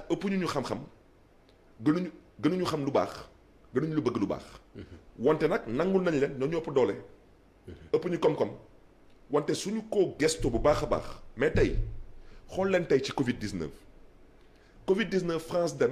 ëpp ñu xam-xam gënuñu xam lu baax gënuñu lu bëgg lu baax. wante nag nangul nañ leen ñoo ëpp doole. ëpp ñu koom-koom wante suñu ko gesto bu baax a baax. mais tey xool leen tey ci Covid 19 Covid 19 France dem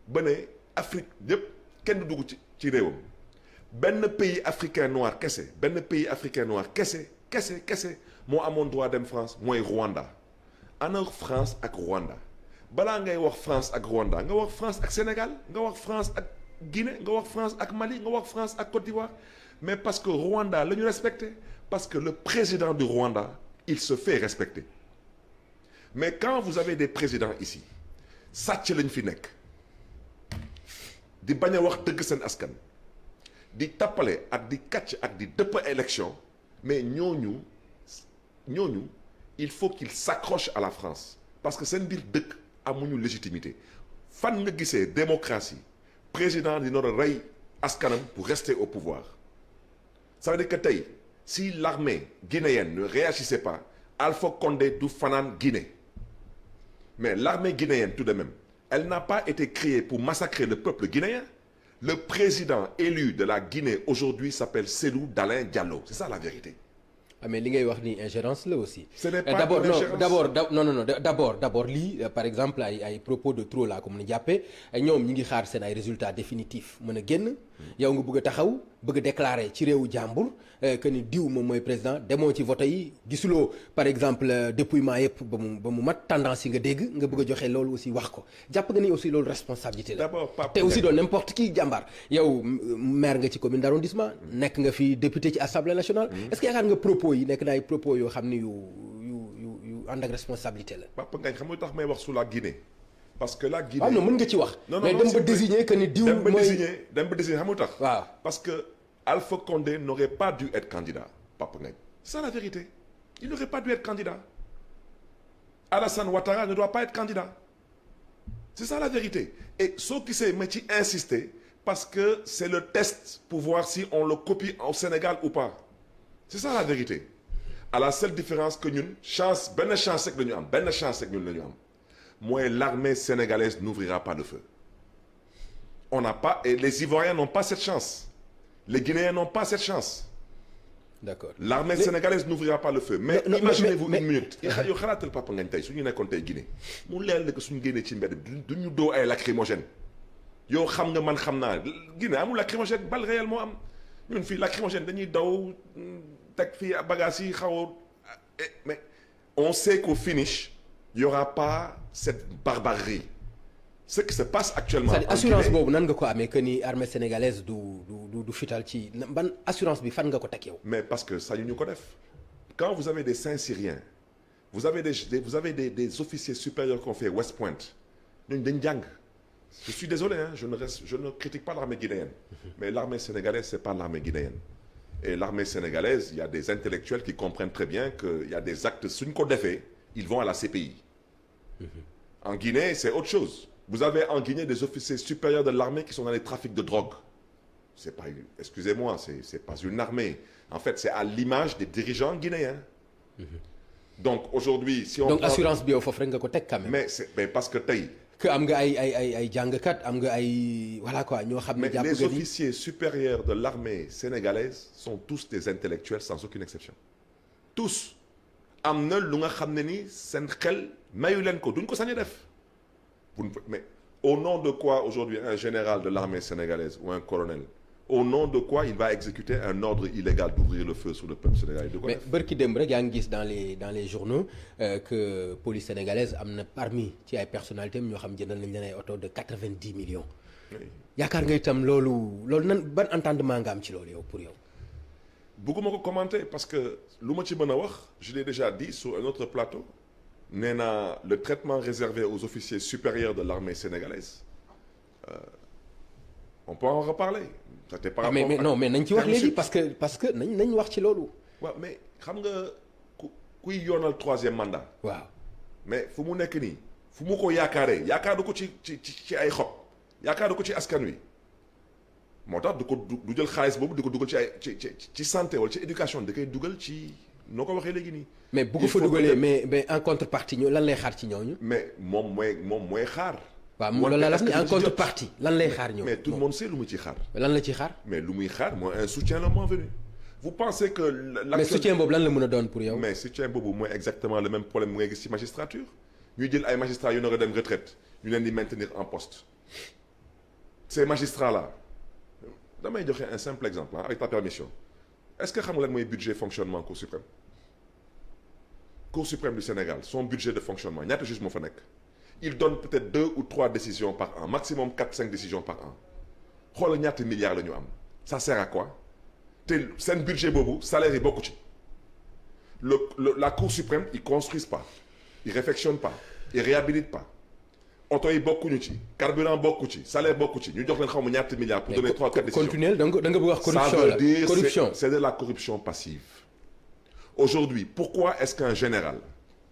ba ne Afrique yëpp kenn du dugg ci réewam benn pays africain noir kese moo amoon droit dem France mooy Rwanda. ana France ak Rwanda balaa ngay wax France ak Rwanda nga wax France ak Sénégal nga wax France ak Guinée nga wax France ak Mali nga wax France ak Côte d'Ivoire mais parce que Rwanda la ñu respecté parce que le président du Rwanda il se fait respecter mais quand vous avez des présidents ici sàcc lañ fi nekk di bañ a wax dëgg seen askan di tappale ak di kàcc ak di dëpp élection mais ñooñu il faut qu'il s'accroche à la France parce que seen biir dëkk amuñu légitimité fan nga gisee démocratie président di nar a rey askanam pour rester au pouvoir ça veut dire que tey si l'armée guinéenne ne réagissait pas Alpha Condé du fanaan Guinée mais l'armée guinéenne tout de même elle n'a pas été créée pour massacrer le peuple guinéen le président élu de la Guinée aujourd'hui s'appelle Cellou Dalein Diallo c'est ça la vérité. Ah mais li ngay wax ni ingérence la aussi. Ce n'est pas d'abord d'abord lii par exemple ay propos de trop laa ko mën a jàppee ñoom ñi ngi xaar seen ay résultats définitifs mën a génn yow nga bëgg a taxaw bëgg a déclarer ci réewu jàmbur que ni diw moom mooy président demoo ci vote yi gisuloo par exemple dépouillement yëpp ba mu mat tendance yi nga dégg nga bëgg a joxe loolu aussi wax ko jàpp nga ni aussi loolu responsabilité la. te aussi doon n'importe qui jàmbaar yow maire nga ci commune d'arrondissement nekk nga fi député ci assemblée nationale. est-ce que yaakaar nga propos yi nekk na ay propos yoo xam ni yu ànd ak responsabilité la. Papa Ngagne xam nga tax may wax sur la Guinée. parce que la Guinée waaw non mën nga ci wax. mais dem ba désigner que ni diw mooy dem ba désigner xam nga tax. waaw parce que Alpha Condé n'aurait pas dû être candidat Papa Ngagne. c'est ça la vérité il n'aurait pas dû être candidat. Alassane Ouattara ne doit pas être candidat. c'est ça la vérité et soo gisee ma ci insister parce que c'est le test pour voir si on le copie au Sénégal ou pas. c'est ça la vérité à la seule différence que ñun benn chance rek la ñu am mooy l'armée sénégalaise n'ouvrira pas le feu on n'a pas et les Ivoiriens n'ont pas cette chance les Guinéens n'ont pas cette chance. d'accord l'armée sénégalaise n'ouvrira pas le feu mais imaginez-vous une minute yow xalaatal Papa Ngagne tey su ñu nekkoon tey Guinée mu leer la que suñu génnee ci mbedd du ñu doo ay lacrymogène yow xam nga man xam naa Guinée amul lacrymogène balle réelle moo am ñun fii lacrymogène dañuy daw teg fii bagages yi xaw mais on sait qu'au finish il y aura pas cette barbarie ce qui se passe actuellement. c'est-à-dire assurance boobu nan nga ko amee que ni armée sénégalaise du fital ci ban assurance bi fan nga ko teg yow. mais parce que sañu ñu ko def quand vous avez des Saint-Cyriens vous avez des officiers supérieurs qu'on fait West Point ñooñu dañ jàng. je suis désolé hein je ne critique pas l'armée guinéenne mais l'armée sénégalaise c'est pas l'armée guinéenne et l'armée sénégalaise il y a des intellectuels qui comprennent très bien que il y a des actes suñ ko defee ils vont à la CPI. En Guinée c'est autre chose vous avez en Guinée des officiers supérieurs de l'armée qui sont dans les trafics de drogue c'est pas excusez-moi c'est pas une armée en fait c'est à l'image des dirigeants guinéens. donc aujourd'hui si on donc assurance bi yow foofu rek nga ko teg quand même. mais parce que tey. que am nga ay jàngkat am nga ay voilà quoi ñoo xam ne jàpp nga mais les officiers supérieurs de l'armée sénégalaise sont tous des intellectuels sans aucune exception tous am na lu nga xam ne ni seen xel mayu leen ko duñ ko sañ a def mais au nom de quoi aujourd'hui un général de l'armée sénégalaise ou un colonel au nom de quoi il va exécuter un ordre illégal d'ouvrir le feu sur le peuple sénégalais. mais bërki démb rek yaa ngi gis dans les journaux que police sénégalaise am na parmi ci ay personnalités ñoo xam jëndal nañ leen ay oto de 90 millions. yaakaar nga itam loolu nan ban entendement nga am ci loolu yow pour yow. bëgguma ko commenter parce que lu ma ci mën a wax je l'ai déjà dit sur un autre plateau nee na le traitement réservé aux officiers supérieurs de l'armée sénégalaise on peut en reparler. mais non mais nañ ci wax léegi parce que nañ wax ci loolu. waaw mais xam nga kuy yoonal troisième mandat. waaw mais fu mu nekk nii fu mu ko yaakaaree yaakaaru ko ci ay xob yaakaaru ko ci askan wi moo tax du jël xaalis boobu di ko dugal ci santé wala ci éducation da koy dugal ci noo ko waxee léegi nii. mais bu ko fa dugalee mais en contrepartie ñoo lan lay xaar ci ñooñu. mais moom mooy xaar waaw loolu la ni en contrepartie lan lay xaar ñëw. mais tout le monde sait lu mu ciy xaar. lan la ciy xaar. mais lu muy xaar mooy un soutien le moment venu. vous pensez que. mais soutien boobu lan la mën a doon pour yow. mais soutien boobu mooy exactement le même problème mu ngay gis ci magistrature ñuy jël ay magistrats yu nar a dem retraite ñu leen di maintenir en poste. ces magistrats là damay joxe un simple exemple avec ta permission est-ce que xam nga lan mooy budget fonctionnement Cour suprême. Cour suprême du Sénégal son budget de fonctionnement ñaata juge moo fa nekk. il donne peut-être 2 ou 3 décisions par an maximum 4-5 décisions par an xoolal ñaata milliards la ñu am ça sert à quoi te seen budget boobu salaire yi bokku ci la Cour suprême ils construisent pas ils réfectionnent pas ils réhabilitent pas oto yi bokkuñu ci carburant bokku ci salaire bokku ci ñu jox leen xaw ma ñaata milliards pour donner 3-4 décisions. continuel da nga bëgg wax corruption ça la veut dire corruption c'est de la corruption passive. Aujourd'hui pourquoi est-ce qu'un général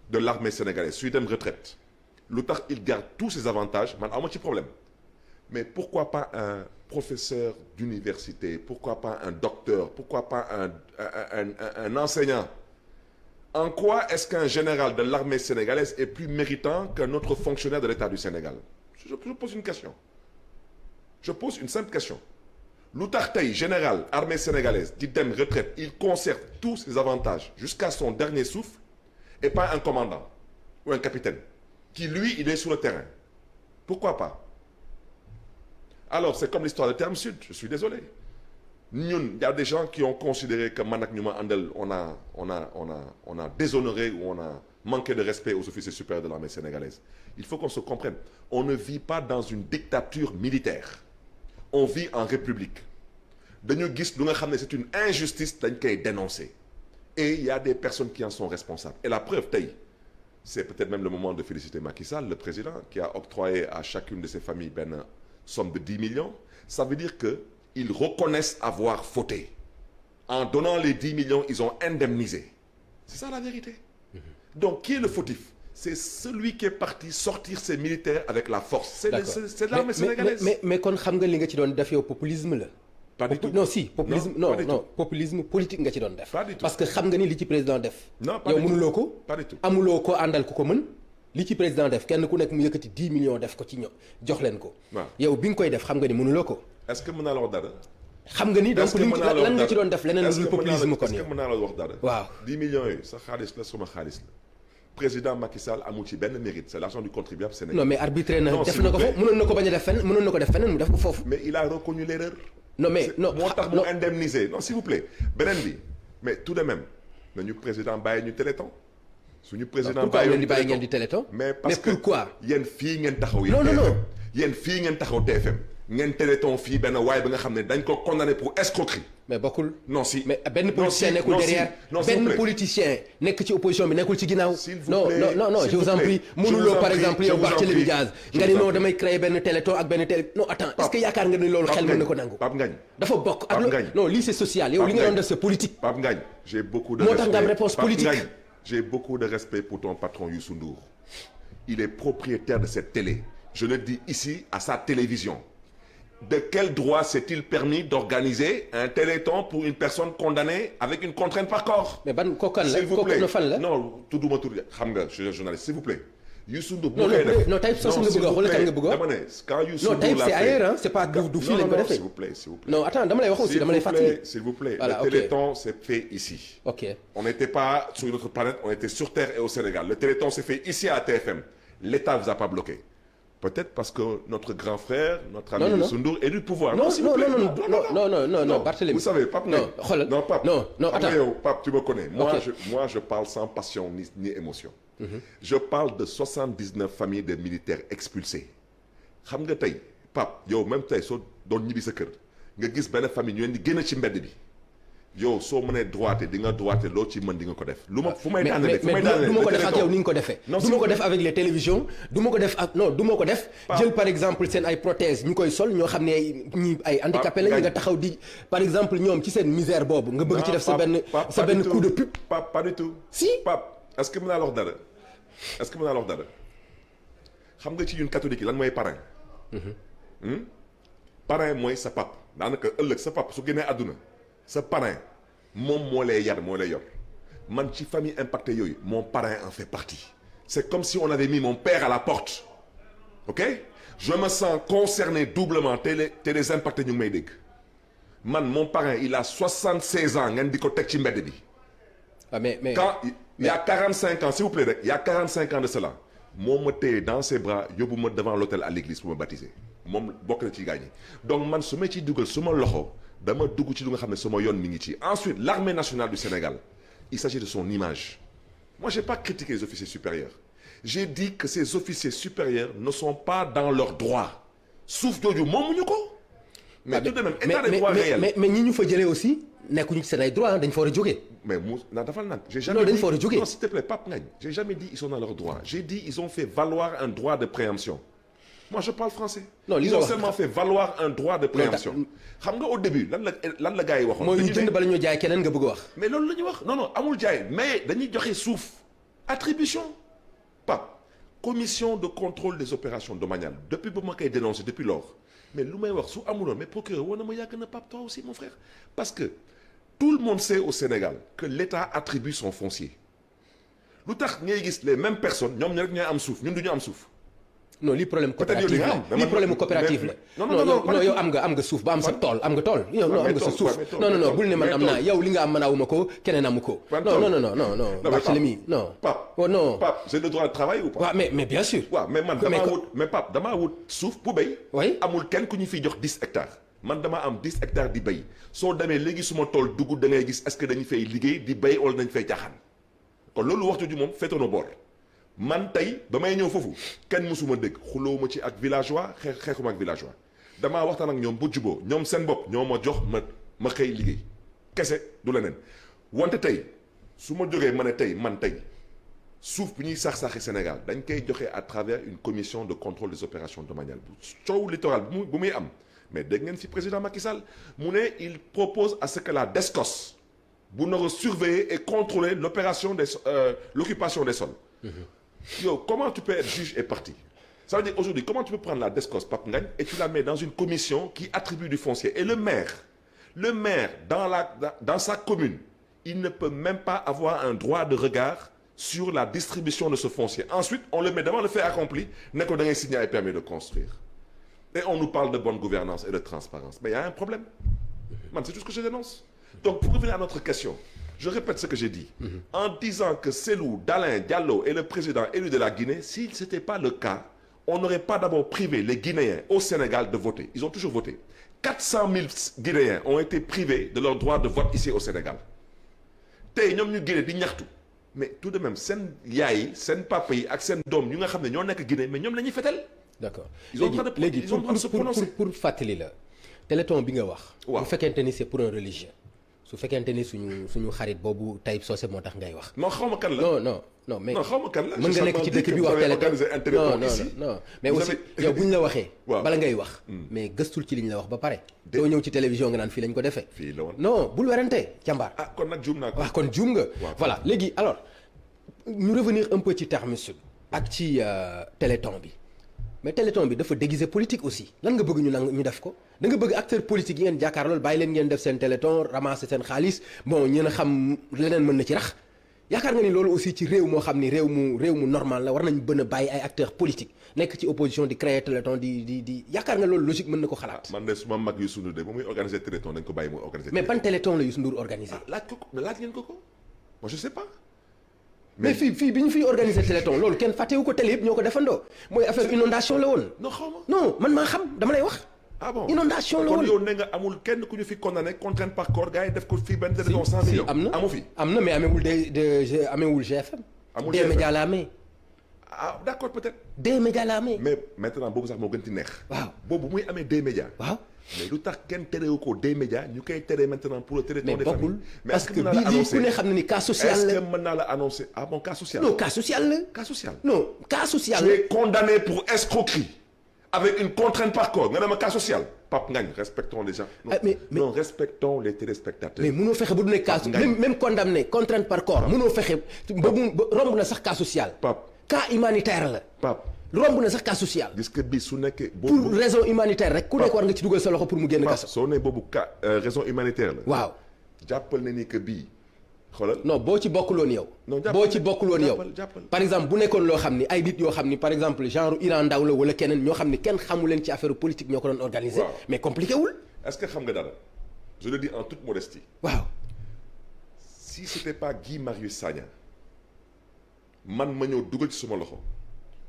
de l'armée sénégalaise suy dem retraite lu tax il garde tous ses avantages man amoo ci problème mais pourquoi pas un professeur d'université pourquoi pas un docteur pourquoi pas un enseignant en quoi est-ce qu'un général de l'armée sénégalaise est plus méritant qu'un autre fonctionnaire de l'État du Sénégal je pose une question je pose une simple question lu tax tey général armée sénégalaise di dem retraite il conserve tous ses avantages jusqu'à son dernier souffle et pas un commandant ou un capitaine qui lui il est sur le terrain pourquoi pas alors c'est comme l'histoire de Terme Sud je suis désolé ñun il y a des gens qui ont considéré que man ak ñu ma àndal on a déshonoré ou on a manqué de respect aux officiers supérieurs de l'armée sénégalaise il faut qu'on se comprenne on ne vit pas dans une dictature militaire on vit en république dañu gis lu nga xam ne c'est une injustice dañ koy dénoncer et il y a des personnes qui en sont responsables et la preuve tey c'est peut-être même le moment de féliciter Macky Sall le président qui a octroyé à chacune de ses familles benn somme de 10 millions ça veut dire que ils reconnaissent avoir fauté en donnant les 10 millions ils ont indemnisé c'est ça la vérité donc qui est le fautif c'est celui qui est parti sortir ses militaires avec la force c'est l'armée sénégalaise mais kon xam nga li nga ci doon def yow populisme la pas du tout non si populisme non populisme politique nga ci doon def parce que xam nga ni li ci président def yow mënuloo ko pas du tout amuloo ko àndal ku ko mën li ci président def kenn ku nekk mu yëkkati 10 millions def ko ci ñoom jox leen ko yow bi nga koy def xam nga ni mënuloo ko est-ce que mën naa la wax dara xam nga ni donc lan nga ci doon def leneen lu dul populisme kon est-ce que mën naa la wax dara waaw 10 millions yooyu sa xaalis la sama xaalis la président Macky Sall amul ci benn mérite c'est l'argent du contribuable sénégalais non mais arbitré na def na ko fa mënoon na ko bañ a def fenn mënoon na ko def feneen mu def ko foofu mais il a reconnu l'erreur non mais non moo tax mu indemniser non s'il vous plaît beneen bi mais tout de même nañu président bàyyi ñu téléthon suñu président bàyyi ngeen di téléthon mais parce que pourquoi yéen fii ngeen taxaw non yéen fii ngeen taxaw TFM ngeen téléthon fii benn waay ba nga xam ne dañ ko condamné pour escroquerie mais bokkul non si mais benn politicien nekkul derrière benn politicien nekk ci opposition bi nekkul ci ginnaaw non je vous en prie mënuloo par exemple yow Barthélémy Diaz nga ni non damay créer benn téléthon ak benn télé non attends est-ce que yaakaar nga ni loolu xel mën na ko nangu Pape Ngagne dafa bokk ak non lii c'est social yow li nga doon def c'est politique Pape Ngagne j'ai beaucoup de moo tax nga am réponse politique Pape Ngagne j'ai beaucoup de respect pour ton patron Youssou Ndour il est propriétaire de cette télé je le dis ici à sa télévision de quel droit s'est-il permis d'organiser un téléthon pour une personne condamnée avec une contrainte par corps mais ban kookan la s'il vous plaît fan la non tudduma tur xam nga je suis journaliste s'il vous plaît Youssou Ndour non Taïb Socé nga bëgg a wax wala kan nga bëgg a wax dama ne quand Youssou non Ndour Taïb l'a c'est fait ailleurs c'est pas du fii lañ ko defee s'il vous plaît non attends dama lay wax aussi dama lay fàttali s'il vous plaît voilà, le téléthon s'est fait ici ok on n'était pas sur une autre planète on était sur Terre et au Sénégal le téléthon s'est fait ici à TFM l'État vous a pas bloqué peut-être parce que notre grand frère notre ami Youssou Ndour est du pouvoir non Barthélémy vous savez Pape non xoolal non Pape non attends yow Pape tu me connais moi je parle sans passion ni émotion je parle de 79 familles de militaires expulsés xam nga tey Pape yow même tey soo doon ñibbi sa kër nga gis benn famille ñu leen di génn ci mbedd bi yow soo mënee droité di nga droité loo ci mën di nga ko def lu ma fu may daanale fu may daanale du ma ko def ak yow ni nga ko defee du ma ko def avec les télévisions du ma ko def ak non du ma ko def jël par exemple seen ay prothèses ñu koy sol ñoo xam ne ñi ay handicapé la ñu nga taxaw di par exemple ñoom ci seen misère boobu nga bëgg ci def sa benn coup de pub pas du tout si Pape est-ce que mën naa la wax dara xam nga ci ñun catholique yi lan mooy parrain parrain mooy sa pap daanaka ëllëg sa pap su génnee àdduna sa parrain moom moo lay yar moo lay yor man ci famille impactée yooyu mon parrain en fait partie c'est comme si on avait mis mon père à la porte ok je me sens concerné doublement te les impactés ñu ngi may dégg man mon parrain il a 76 ans ngeen di ko teg ci mbedd bi. ah mais quand il y a 45 ans s'il vous plaît rek il y a 45 ans de cela moom ma téye dans ses bras yóbbu ma devant l'autel à l'église pour me baptiser moom bokk na ci gaañ yi donc man su ma ciy dugal su ma loxo dama dugg ci lu nga xam ne sama yoon mi ngi ci. ensuite l'armée nationale du Sénégal il s'agit de son image moi j'ai pas critiqué les officiers supérieurs j'ai dit que ces officiers supérieurs ne sont pas dans leurs droits suuf jooju moomuñu ko. mais tout de même état de droit réel mais ñi ñu fa jëlee aussi nekkuñu ci seen ay droit dañ fa war a jógee. mais mu na dafal nag j'ai jamais non dañ dit fa war a jógee non s'il te plaît Pape Ngagne j'ai jamais dit ils sont dans leurs droits j'ai dit ils ont fait valoir un droit de préemption moi je parle français. non li ils ont seulement fait valoir un droit de préemption. xam nga au début lan la gars yi waxoon. mooy ñu jënd bala ñoo jaay keneen nga bëgg a wax. mais loolu la ñuy wax non amul jaay mais dañuy joxe suuf attribution Pape commission de contrôle des opérations domaniales depuis ba ma koy dénoncé depuis lors mais lu may wax su amuloon mais procureur woon na ma yàgg na Pape toi aussi mon frère parce que tout le monde sait au Sénégal que l'État attribue son foncier lu tax ngay gis les mêmes personnes ñoom rek ñooy am suuf ñun du ñu am suuf. non lii problème coopérative la lii problème coopérative la. non yow am nga suuf ba am sa tool am nga tool. yow non am nga sa suuf non bul ne man am naa yow li nga am man awuma ko keneen amu ko. non Barthélemy non. Pape non Pape j'ai le droit de travail ou pas. waaw mais bien sûr. waaw mais man damaa wut suuf bu béy. oui amul kenn ku ñu fiy jox 10 hectares. man dama am 10 hectares di béy soo demee léegi suma tool dugg da ngay gis est-ce que dañu fay liggéey di béy wala dañu fay jaaxaan kon loolu waxtu ji moom féetoo na boor. man tey ba may ñëw foofu kenn mësuma dégg xuloo ma ci ak villageois xeexuma ak villageois damaa waxtaan ak ñoom ba juboo ñoom seen bopp ñoo ma jox ma xëy liggéey kese du leneen wante tey su ma jógee ma ne tey man tey suuf bi ñuy sax-saxi Sénégal dañ koy joxe à travers une commission de contrôle des opérations domaniales bu coow littoral bu muy am mais dégg ngeen fi président Macky Sall mu ne il propose à ce que la DSCOS bu nar a surveiller et contrôler l'occupation des sols. Yo, comment tu peux être juge et partie? Ça veut dire aujourd'hui, comment tu peux prendre la DSCOS, Pape Ngagne, et tu la mets dans une commission qui attribue du foncier. Et le maire dans sa commune, il ne peut même pas avoir un droit de regard sur la distribution de ce foncier. Ensuite, on le met devant le fait accompli, n'est qu'on a signé un permis de construire. Et on nous parle de bonne gouvernance et de transparence. Mais il y a un problème. C'est tout ce que je dénonce. Donc, pour revenir à notre question, je répète ce que j'ai dit. En disant que Cellou Dalein Diallo est le président élu de la Guinée, si ce n'était pas le cas, on n'aurait pas d'abord privé les Guinéens au Sénégal de voter. Ils ont toujours voté. 400 000 Guinéens ont été privés de leur droit de vote ici au Sénégal. Tey ñoom ñu Guinée di ñaxtu mais tout de même seen yaay yi seen papa yi ak seen doom ñu nga xam ne ñoo nekk Guinée mais ñoom la ñuy fetel. D'accord léegi pour fàttali la téléthon bi nga wax. waaw bu fekkente ni c'est pour un religieux. su fekkente ni suñu xarit boobu Taïb Socé moo tax ngay wax. non xaw ma kan la non mais non xaw ma kan la. mën nga nekk ci dëkk bi wax téléthon non mais aussi yow bu ñu la waxee. bala ngay wax. mais gëstul ci li ñu la wax ba pare. doo ñëw ci télévision nga naan fii lañ ko defee. fii la woon non bul werante jàmbaar. ah kon nag juum naa ko. waaw kon juum nga. voilà léegi alors ñu revenir un peu ci terme sud ak ci téléthon bi. mais téléthon bi dafa déguiser politique aussi lan nga bëgg ñu def ko da nga bëgg acteur politique yi ngeen jàkkaarlool bàyyi leen ngeen def seen téléthon ramasser seen xaalis bon ñeen a xam leneen mën na ci rax yaakaar nga ni loolu aussi ci réew moo xam ni réew mu normal la war nañ bën a bàyyi ay acteurs politiques nekk ci opposition di créer téléthon di yaakaar nga loolu logique mën na ko xalaat. man de suma mag Youssou Ndour de ba muy organiser téléthon dañ ko bàyyi muy organiser. mais ban téléthon la Youssou Ndour organiser. laaj ngeen ko moi je sais pas. mais fii bi ñu fiy organiser téléthon loolu kenn fàttewu ko télé yëpp ñoo ko defandoo mooy affaire inondation la woon. non xaw ma non man maa xam dama lay wax. ah bon inondation la woon kon yow ne nga amul kenn ku ñu fi condamné contrainte par corps gars yi def ko fii benn téléthon 100 millions. amu fi am na mais amewul GFM. amul des médias la amee. ah d'accord peut-être. des médias la amee. mais maintenant boobu sax moo gën ci neex. waaw boobu muy amee des médias. waaw. mais lu tax kenn terewu ko des médias ñu koy tere maintenant pour le téléthon des familles. mais parce que bii ku ne xam na ni cas social la. est-ce que mën naa la annoncer ah bon cas social. non cas social la. cas social. non cas social tu es condamné pour escroquerie avec une contrainte par corps nga ne ma cas social. Pape Ngagne respectons les gens. non respectons les téléspectateurs. mais mënoo fexe ba du nekk cas même condamné contrainte par corps. mënoo fexe ba romb na sax cas social. Pape cas humanitaire la. Pape. romb na sax cas social. gis nga bii su nekkee. pour raison humanitaire rek ku nekk war nga ci dugal sa loxo pour mu génn kaso. soo nee boobu cas raison humanitaire la. waaw jàppal na ni que bii xoolal non boo ci bokkuloon yow. non boo ci bokkuloon yow jàppal par exemple bu nekkoon loo xam ni ay nit yoo xam ni par exemple genre Iran Ndaw la wala keneen ñoo xam ni kenn xamu leen ci affaire politique ñoo ko doon organiser. waaw mais compliqué wul. est-ce que xam nga dara je le dis en toute modestie. waaw. si c'était pas Guy Marius Sagna man ma ñëw dugal ci suma loxo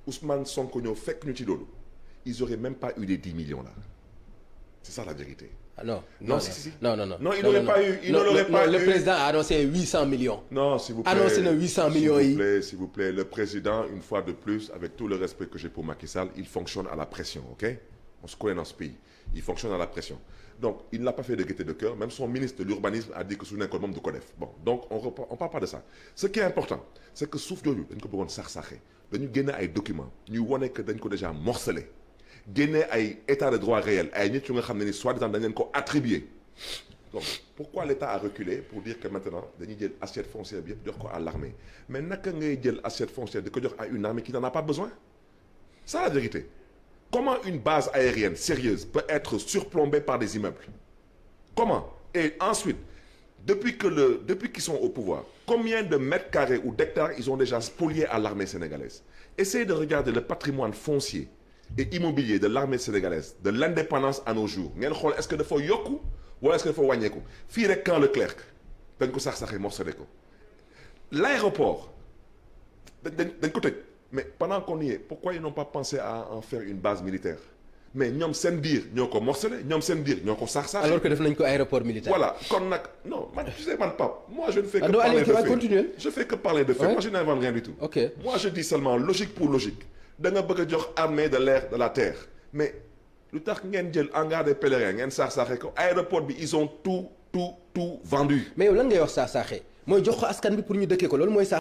Ousmane Sonko ñëw fekk ñu ci loolu ils auraient même pas eu les 10 millions là c'est ça la vérité. Ah non non si. non il n'aurait pas eu le président a annoncé 800 millions. non s'il vous plaît annoncé na 800 millions yi. s'il vous plaît le président une fois de plus avec tout le respect que j'ai pour Macky Sall il fonctionne à la pression ok on se connaît dans ce pays il fonctionne à la pression donc il ne l'a pas fait de gaieté de cœur même son ministre de l'urbanisme a dit que su nekkoon moom du ko def bon donc on parle pas de ça ce qui est important c'est que suuf jooju dañ ko bëggoon sax-saxee dañu génne ay documents ñuy wane que dañ ko déjà morcelé génne ay état de droit réel ay nit yu nga xam ne ni soi-disant dañ leen ko attribué donc pourquoi l'État a reculé pour dire que maintenant dañuy jël assiette foncière bi yëpp jox ko à l'armée mais naka ngay jël assiette foncière di ko jox à une armée qui n'en a pas besoin c'est la vérité. Comment une base aérienne sérieuse peut être surplombée par des immeubles? Comment? Et ensuite, depuis qu'ils sont au pouvoir, combien de mètres carrés ou d'hectares ils ont déjà spoliés à l'armée sénégalaise? Essayez de regarder le patrimoine foncier et immobilier de l'armée sénégalaise, de l'indépendance à nos jours. Ngeen xool est-ce que dafa yokku wala est-ce que dafa wàññeeku fii rek Camp Leclerc dañ ko sax-saxee morcelé ko l'aéroport dañ ko tëj. Mais pendant qu'on y est, pourquoi ils n'ont pas pensé à en faire une base militaire? Mais ñoom seen biir ñoo ko morcelé ñoom seen biir ñoo ko sax-sax. alors que def nañ ko aéroport militaire. voilà kon nag non man tu sais man Pape moi je ne fais que parler de faits. Continuer. Je fais que parler de faits. Moi je n'invente rien du tout. Ok. Moi je dis seulement logique pour logique da nga bëgg a jox armée de l'air de la terre mais lu tax ngeen jël hangar des pèlerins ngeen sax-saxee ko aéroport bi ils ont tout vendu. mais yow lan ngay wax sax-saxee mooy jox ko askan bi pour ñu dëkkee ko loolu mooy sax